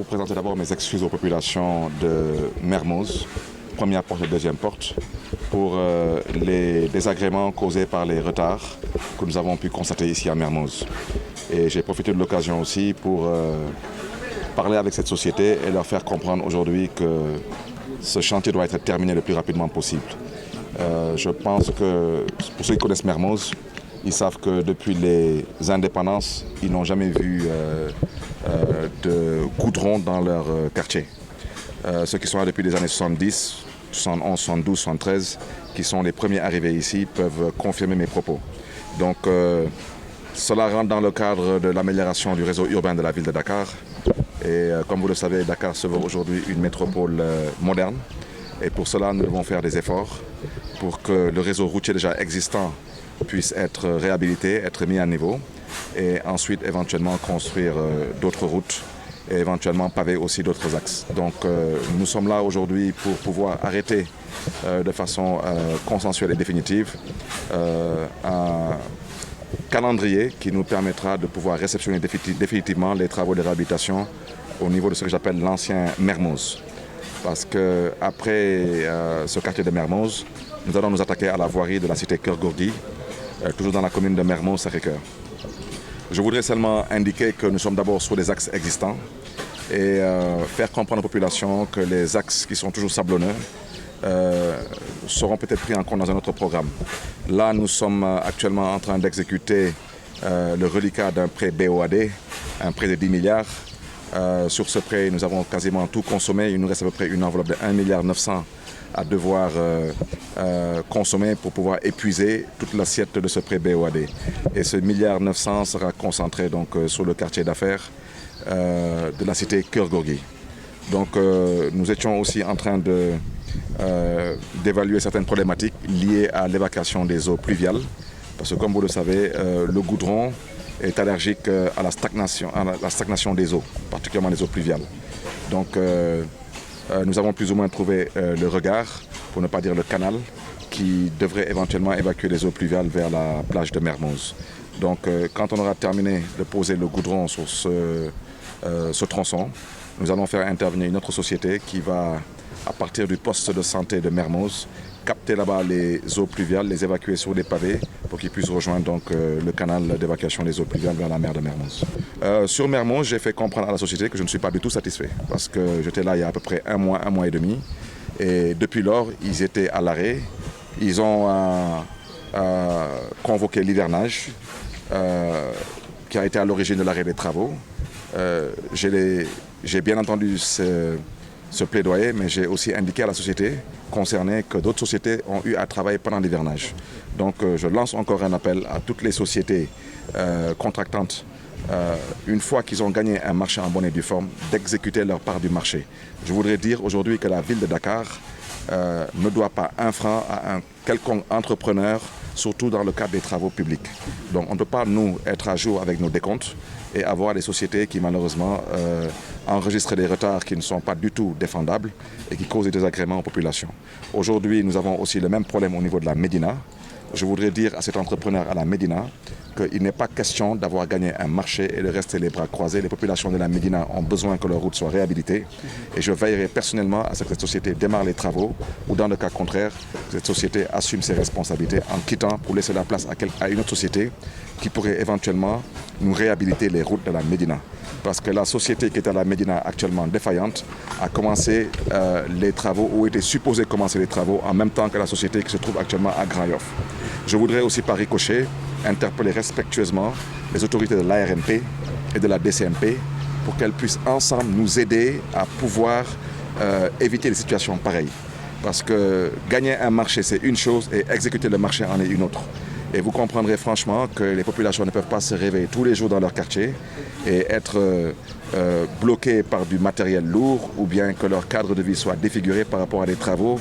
Pour présenter d'abord mes excuses aux populations de Mermoz, première porte et deuxième porte, pour les désagréments causés par les retards que nous avons pu constater ici à Mermoz. Et j'ai profité de l'occasion aussi pour parler avec cette société et leur faire comprendre aujourd'hui que ce chantier doit être terminé le plus rapidement possible. Je pense que pour ceux qui connaissent Mermoz, ils savent que depuis les indépendances, ils n'ont jamais vu de goudron dans leur quartier. Ceux qui sont là depuis les années 70, 71, 72, 73, qui sont les premiers arrivés ici, peuvent confirmer mes propos. Donc cela rentre dans le cadre de l'amélioration du réseau urbain de la ville de Dakar. Et comme vous le savez, Dakar se veut aujourd'hui une métropole moderne. Et pour cela, nous devons faire des efforts pour que le réseau routier déjà existant puisse être réhabilité, être mis à niveau et ensuite éventuellement construire d'autres routes et éventuellement paver aussi d'autres axes. Donc nous sommes là aujourd'hui pour pouvoir arrêter de façon consensuelle et définitive un calendrier qui nous permettra de pouvoir réceptionner définitivement les travaux de réhabilitation au niveau de ce que j'appelle l'ancien Mermoz. Parce qu'après ce quartier de Mermoz, nous allons nous attaquer à la voirie de la cité Keur Gorgui, toujours dans la commune de Mermoz-Sacré-Cœur. Je voudrais seulement indiquer que nous sommes d'abord sur des axes existants et faire comprendre aux populations que les axes qui sont toujours sablonneux seront peut-être pris en compte dans un autre programme. Là, nous sommes actuellement en train d'exécuter le reliquat d'un prêt BOAD, un prêt de 10 milliards. Sur ce prêt, nous avons quasiment tout consommé. Il nous reste à peu près une enveloppe de 1,9 milliard à devoir consommer pour pouvoir épuiser toute l'assiette de ce prêt BOAD. Et ce 1,9 milliard sera concentré donc sur le quartier d'affaires de la cité Keur Gorgui. Donc nous étions aussi en train d'évaluer certaines problématiques liées à l'évacuation des eaux pluviales. Parce que comme vous le savez, le goudron est allergique à la stagnation des eaux, particulièrement les eaux pluviales. Donc nous avons plus ou moins trouvé le regard, pour ne pas dire le canal, qui devrait éventuellement évacuer les eaux pluviales vers la plage de Mermoz. Donc quand on aura terminé de poser le goudron sur ce tronçon, nous allons faire intervenir une autre société qui va, à partir du poste de santé de Mermoz, capter là-bas les eaux pluviales, les évacuer sur des pavés pour qu'ils puissent rejoindre donc, le canal d'évacuation des eaux pluviales vers la mer de Mermoz. Sur Mermoz, j'ai fait comprendre à la société que je ne suis pas du tout satisfait parce que j'étais là il y a à peu près un mois et demi et depuis lors, ils étaient à l'arrêt. Ils ont convoqué l'hivernage qui a été à l'origine de l'arrêt des travaux. J'ai bien entendu ce plaidoyer, mais j'ai aussi indiqué à la société concernée que d'autres sociétés ont eu à travailler pendant l'hivernage. Donc je lance encore un appel à toutes les sociétés contractantes, une fois qu'ils ont gagné un marché en bonne et due forme, d'exécuter leur part du marché. Je voudrais dire aujourd'hui que la ville de Dakar ne doit pas un franc à un quelconque entrepreneur, surtout dans le cadre des travaux publics. Donc on ne peut pas, nous, être à jour avec nos décomptes et avoir des sociétés qui, malheureusement, enregistrent des retards qui ne sont pas du tout défendables et qui causent des désagréments aux populations. Aujourd'hui, nous avons aussi le même problème au niveau de la Médina. Je voudrais dire à cet entrepreneur à la Médina qu'il n'est pas question d'avoir gagné un marché et de rester les bras croisés. Les populations de la Médina ont besoin que leur route soit réhabilitée et je veillerai personnellement à ce que cette société démarre les travaux ou dans le cas contraire, cette société assume ses responsabilités en quittant pour laisser la place à une autre société qui pourrait éventuellement nous réhabiliter les routes de la Médina. Parce que la société qui est à la Médina actuellement défaillante a commencé les travaux ou était supposée commencer les travaux en même temps que la société qui se trouve actuellement à Grand Yoff. Je voudrais aussi par ricochet interpeller respectueusement les autorités de l'ARMP et de la DCMP pour qu'elles puissent ensemble nous aider à pouvoir éviter des situations pareilles. Parce que gagner un marché c'est une chose et exécuter le marché en est une autre. Et vous comprendrez franchement que les populations ne peuvent pas se réveiller tous les jours dans leur quartier et être bloquées par du matériel lourd ou bien que leur cadre de vie soit défiguré par rapport à des travaux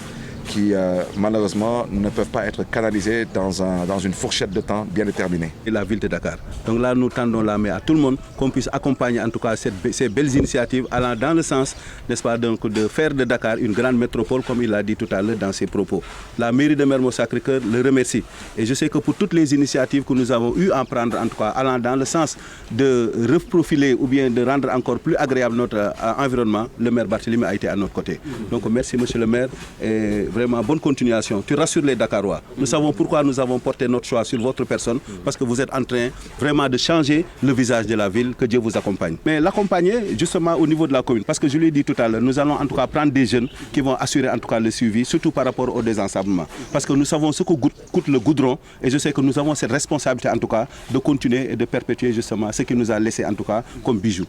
qui malheureusement ne peuvent pas être canalisés dans une fourchette de temps bien déterminée. Et la ville de Dakar. Donc là, nous tendons la main à tout le monde qu'on puisse accompagner en tout cas ces belles initiatives allant dans le sens, n'est-ce pas, donc, de faire de Dakar une grande métropole, comme il l'a dit tout à l'heure dans ses propos. La mairie de Mermoz Sacré-Cœur le remercie. Et je sais que pour toutes les initiatives que nous avons eu à prendre, en tout cas allant dans le sens de reprofiler ou bien de rendre encore plus agréable notre environnement, le maire Barthélémy a été à notre côté. Donc merci monsieur le maire et vraiment bonne continuation. Tu rassures les Dakarois. Nous savons pourquoi nous avons porté notre choix sur votre personne, parce que vous êtes en train vraiment de changer le visage de la ville, que Dieu vous accompagne. Mais l'accompagner justement au niveau de la commune, parce que je l'ai dit tout à l'heure, nous allons en tout cas prendre des jeunes qui vont assurer en tout cas le suivi, surtout par rapport au désensablement. Parce que nous savons ce que coûte le goudron et je sais que nous avons cette responsabilité en tout cas de continuer et de perpétuer justement ce qui nous a laissé en tout cas comme bijoux.